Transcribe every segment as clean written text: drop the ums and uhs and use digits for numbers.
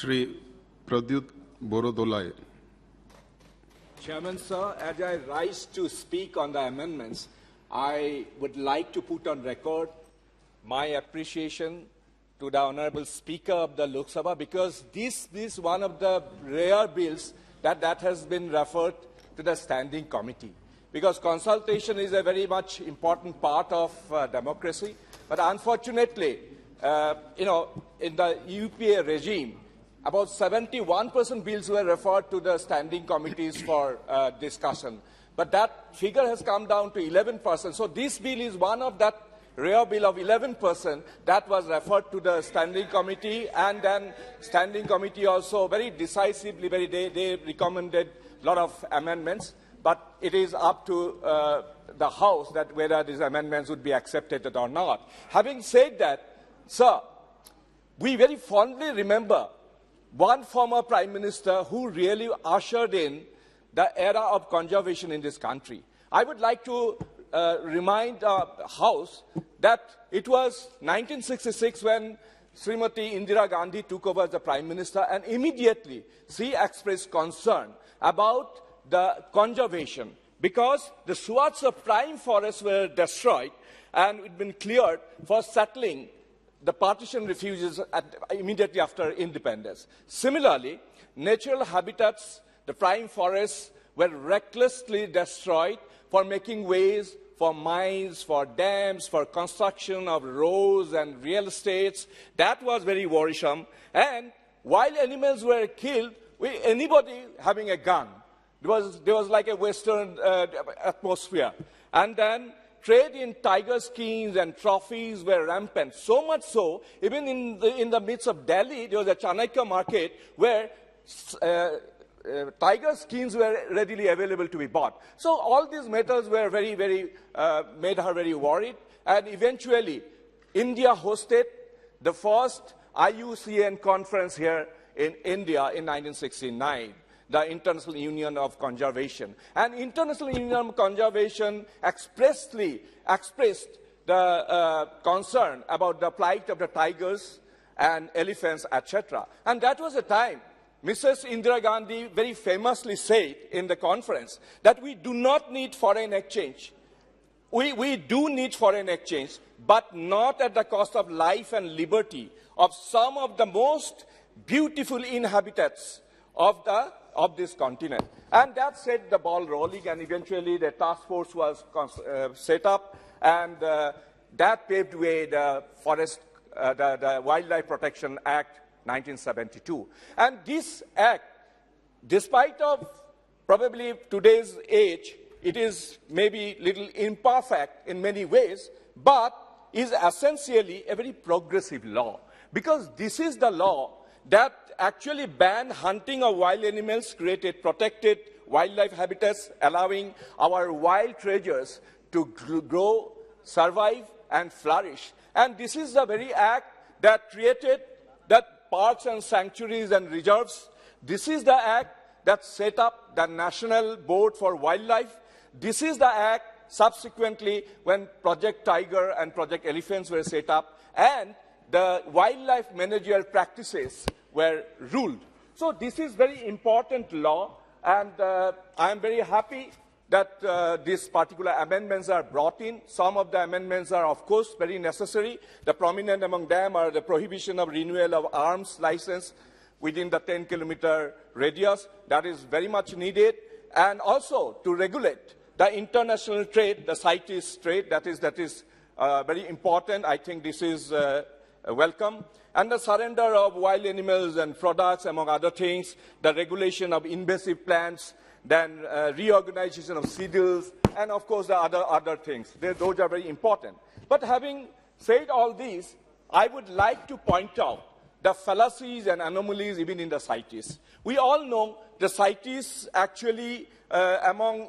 Shri Pradyut BordoloiS. Chairman, sir, as I rise to speak on the amendments, I would like to put on record my appreciation to the Honorable Speaker of the Lok Sabha, because this is one of the rare bills that has been referred to the standing committee. Because consultation is a very much important part of democracy. But unfortunately, in the UPA regime, about 71% bills were referred to the standing committees for discussion. But that figure has come down to 11%. So this bill is one of that rare bill of 11% that was referred to the standing committee, and then standing committee also very decisively, they recommended a lot of amendments. But it is up to the House that whether these amendments would be accepted or not. Having said that, sir, we very fondly remember one former Prime Minister who really ushered in the era of conservation in this country. I would like to remind the House that it was 1966 when Srimati Indira Gandhi took over as the Prime Minister, and immediately she expressed concern about the conservation, because the swaths of prime forests were destroyed and it had been cleared for settling the partition refugees immediately after independence. Similarly, natural habitats, the prime forests, were recklessly destroyed for making ways for mines, for dams, for construction of roads and real estates. That was very worrisome. And wild animals were killed with anybody having a gun. There was like a Western atmosphere. And then trade in tiger skins and trophies were rampant. So much so, even in the midst of Delhi, there was a Chanakya market where tiger skins were readily available to be bought. So all these matters were made her very worried. And eventually, India hosted the first IUCN conference here in India in 1969. The International Union of Conservation. And International Union of Conservation expressly expressed the concern about the plight of the tigers and elephants, etc. And that was a time Mrs. Indira Gandhi very famously said in the conference that we do not need foreign exchange. We do need foreign exchange, but not at the cost of life and liberty of some of the most beautiful inhabitants of this continent. And that set the ball rolling, and eventually the task force was set up, and that paved way the Wildlife Protection Act 1972. And this act, despite of probably today's age, it is maybe little imperfect in many ways, but is essentially a very progressive law, because this is the law that actually banned hunting of wild animals, created protected wildlife habitats, allowing our wild treasures to grow, survive, and flourish. And this is the very act that created that parks and sanctuaries and reserves. This is the act that set up the National Board for Wildlife. This is the act subsequently when Project Tiger and Project Elephants were set up, and the wildlife managerial practices were ruled. So this is very important law, and I am very happy that these particular amendments are brought in. Some of the amendments are, of course, very necessary. The prominent among them are the prohibition of renewal of arms license within the 10-kilometer radius. That is very much needed. And also to regulate the international trade, the CITES trade, that is very important. I think this is welcome. And the surrender of wild animals and products, among other things, the regulation of invasive plants, then reorganization of CIDLs, and of course the other things. Those are very important. But having said all these, I would like to point out the fallacies and anomalies even in the CITES. We all know the CITES actually among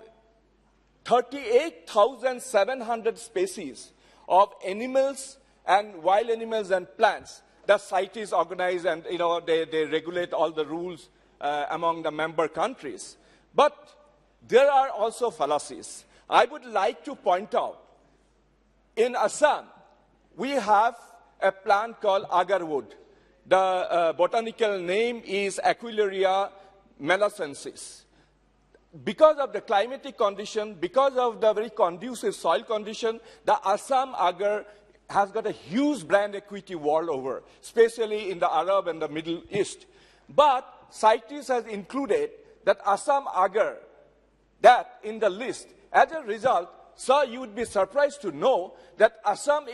38,700 species of animals and wild animals and plants, the CITES organize, and they regulate all the rules among the member countries. But there are also fallacies. I would like to point out, in Assam, we have a plant called agarwood. the botanical name is Aquilaria melacensis. Because of the climatic condition, because of the very conducive soil condition, the Assam agar has got a huge brand equity world over, especially in the Arab and the Middle East. But CITES has included that Assam agar, that in the list. As a result, sir, you would be surprised to know that Assam,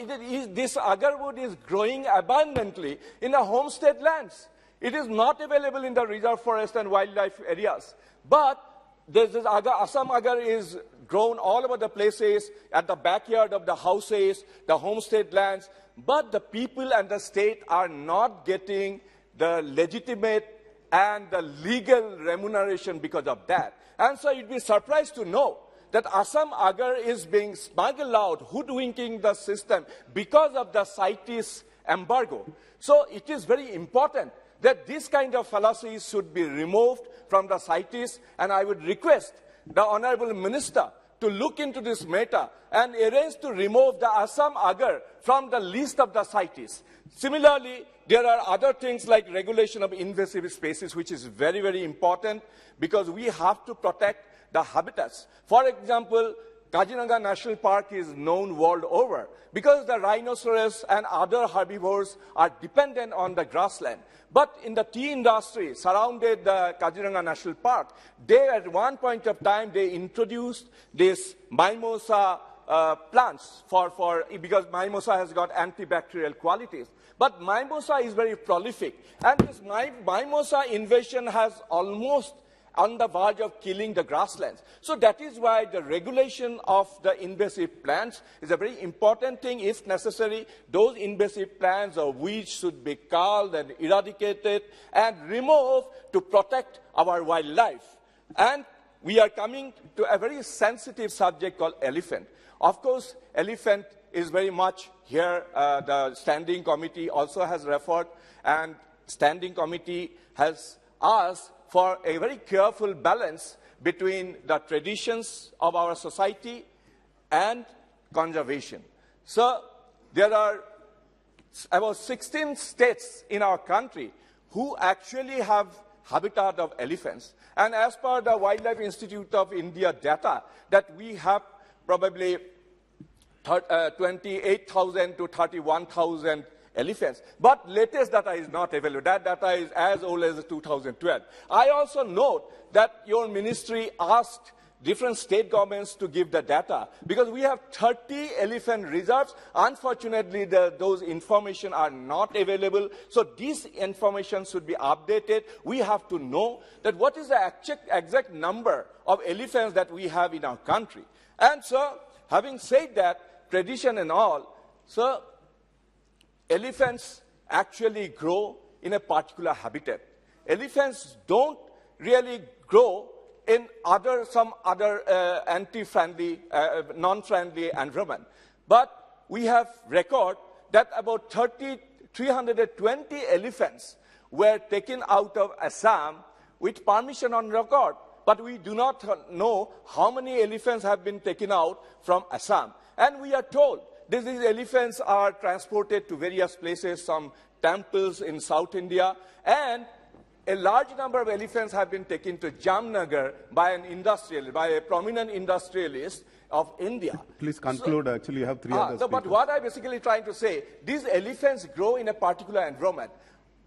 this agarwood is growing abundantly in the homestead lands. It is not available in the reserve forest and wildlife areas. But this Assam agar is grown all over the places, at the backyard of the houses, the homestead lands. But the people and the state are not getting the legitimate and the legal remuneration because of that. And so you'd be surprised to know that Assam agar is being smuggled out, hoodwinking the system because of the CITES embargo. So it is very important that this kind of fallacies should be removed from the CITES, and I would request the Honorable Minister to look into this matter and arrange to remove the Assam agar from the list of the CITES. Similarly, there are other things like regulation of invasive species, which is very, very important because we have to protect the habitats. For example, Kaziranga National Park is known world over because the rhinoceros and other herbivores are dependent on the grassland. But in the tea industry surrounded the Kaziranga National Park, they at one point of time, they introduced this mimosa plants because mimosa has got antibacterial qualities. But mimosa is very prolific. And this mimosa invasion has almost on the verge of killing the grasslands. So that is why the regulation of the invasive plants is a very important thing. If necessary, those invasive plants or weeds should be culled and eradicated and removed to protect our wildlife. And we are coming to a very sensitive subject called elephant. Of course, elephant is very much here. The standing committee also has referred, and standing committee has asked for a very careful balance between the traditions of our society and conservation. So there are about 16 states in our country who actually have habitat of elephants. And as per the Wildlife Institute of India data, that we have probably 28,000 to 31,000 elephants. But latest data is not available. That data is as old as 2012. I also note that your ministry asked different state governments to give the data because we have 30 elephant reserves. Unfortunately, those information are not available. So this information should be updated. We have to know that what is the exact number of elephants that we have in our country. And so, having said that, tradition and all, so elephants actually grow in a particular habitat. Elephants don't really grow in some other anti-friendly, non-friendly environment. But we have record that about 320 elephants were taken out of Assam with permission on record. But we do not know how many elephants have been taken out from Assam. And we are told these elephants are transported to various places, some temples in South India, and a large number of elephants have been taken to Jamnagar by a prominent industrialist of India. Please conclude. So, actually, you have three other speakers. But what I'm basically trying to say, these elephants grow in a particular environment.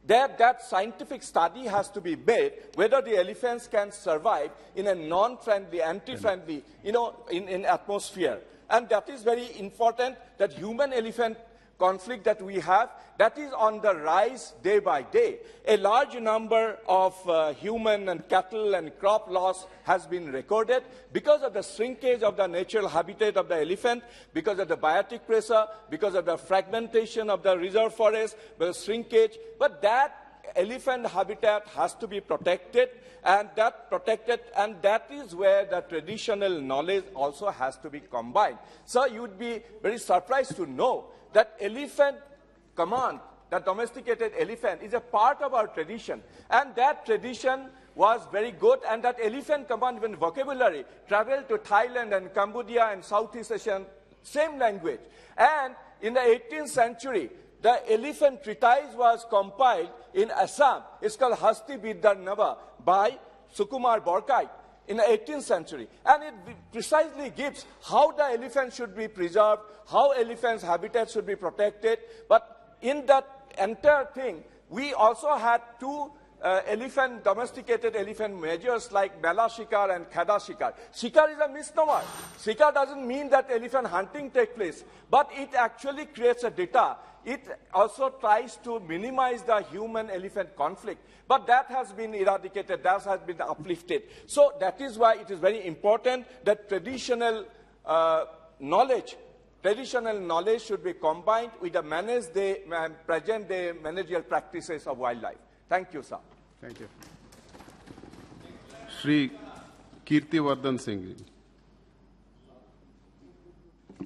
That scientific study has to be made whether the elephants can survive in a non-friendly, anti-friendly, in atmosphere. And that is very important, that human-elephant conflict that we have, that is on the rise day by day. A large number of human and cattle and crop loss has been recorded because of the shrinkage of the natural habitat of the elephant, because of the biotic pressure, because of the fragmentation of the reserve forest, the shrinkage. But that elephant habitat has to be protected, and that is where the traditional knowledge also has to be combined. So you would be very surprised to know that elephant command, the domesticated elephant, is a part of our tradition. And that tradition was very good, and that elephant command, even vocabulary, traveled to Thailand and Cambodia and Southeast Asian, same language. And in the 18th century, The elephant treatise was compiled in Assam. It's called Hasti Vidyar Nava by Sukumar Borkai in the 18th century. And it precisely gives how the elephant should be preserved, how elephants' habitats should be protected. But in that entire thing, we also had two domesticated elephant measures like Bela Shikar and Kheda Shikar. Shikar is a misnomer. Shikar doesn't mean that elephant hunting takes place, but it actually creates a data. It also tries to minimize the human-elephant conflict. But that has been eradicated, that has been uplifted. So that is why it is very important that traditional knowledge should be combined with the present-day managerial practices of wildlife. Thank you, sir. Thank you. Shri Kirtivardhan Singh.